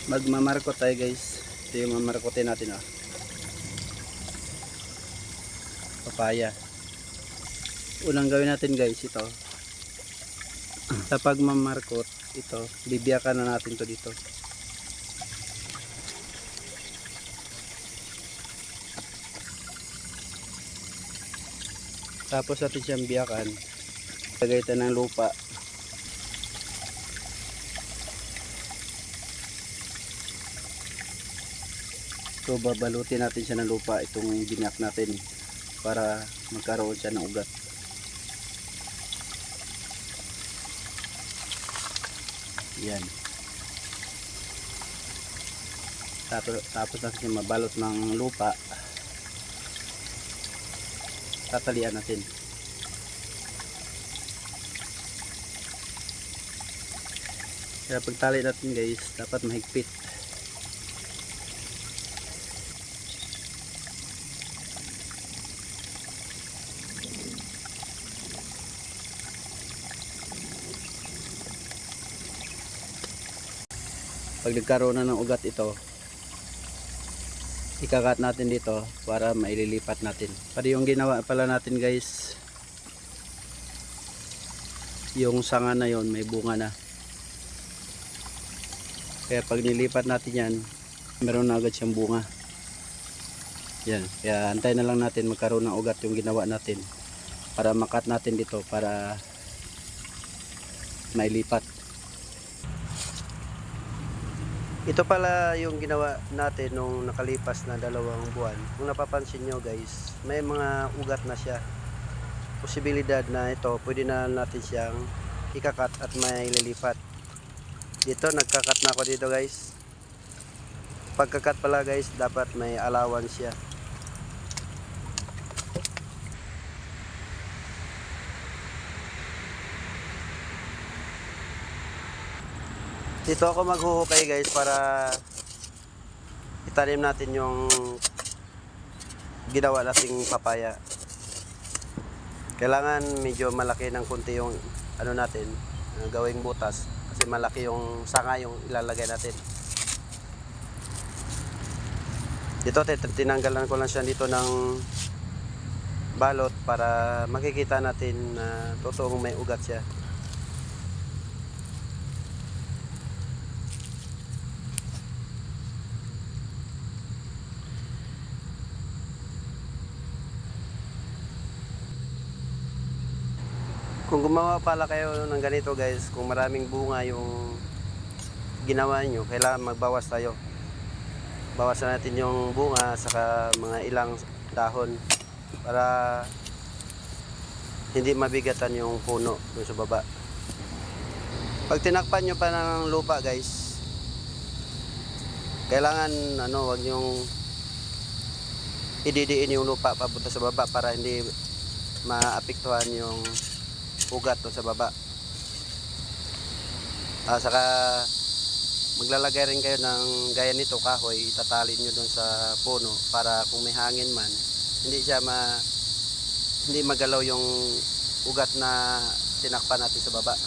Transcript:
Magmamarkot tayo guys. Ito yung mamarkotin natin papaya. Unang gawin natin guys ito. Sa pagmamarkot ito, bibiyakan na natin to dito. Tapos natin siyang biyakan. Lagay tayo ng lupa. So babalutin natin siya ng lupa itong binyak natin para magkaroon siya ng ugat. Yan. Tapos natin mabalot ng lupa. Tatalian natin. Kaya pagtali natin guys, dapat mahigpit. Pag nagkaroon na ng ugat ito, ikakat natin dito para maililipat natin. Pati yung ginawa pala natin guys, yung sanga na yon may bunga na. Kaya pag nilipat natin yan, meron na agad siyang bunga. Yan. Kaya antayin na lang natin magkaroon ng ugat yung ginawa natin para makat natin dito para mailipat. Ito pala yung ginawa natin nung nakalipas na 2 buwan. Kung napapansin nyo guys, may mga ugat na siya. Posibilidad na ito, pwede na natin siyang ikakat at may lilipat. Dito, nagkakat na ako dito guys. Pagkakat pala guys, dapat may allowance siya. Dito ako maghuhukay guys para itanim natin yung ginawa nating papaya. Kailangan medyo malaki ng kunti yung ano natin, gawing butas kasi malaki yung sanga yung ilalagay natin. Dito tinanggalan ko lang siya dito ng balot para makikita natin na totoong may ugat siya. Kung gumawa pala kayo ng ganito guys, kung maraming bunga yung ginawa nyo, kailangan magbawas tayo. Bawasan natin yung bunga saka mga ilang dahon para hindi mabigatan yung puno dun sa baba. Pag tinakpan nyo pa ng lupa guys, kailangan wag nyong ididiin yung lupa papunta sa baba para hindi maapektuhan yung ugat doon sa baba. Saka maglalagay rin kayo ng gaya nito kahoy, itatali nyo doon sa puno para kung may hangin man hindi magalaw yung ugat na tinakpan natin sa baba.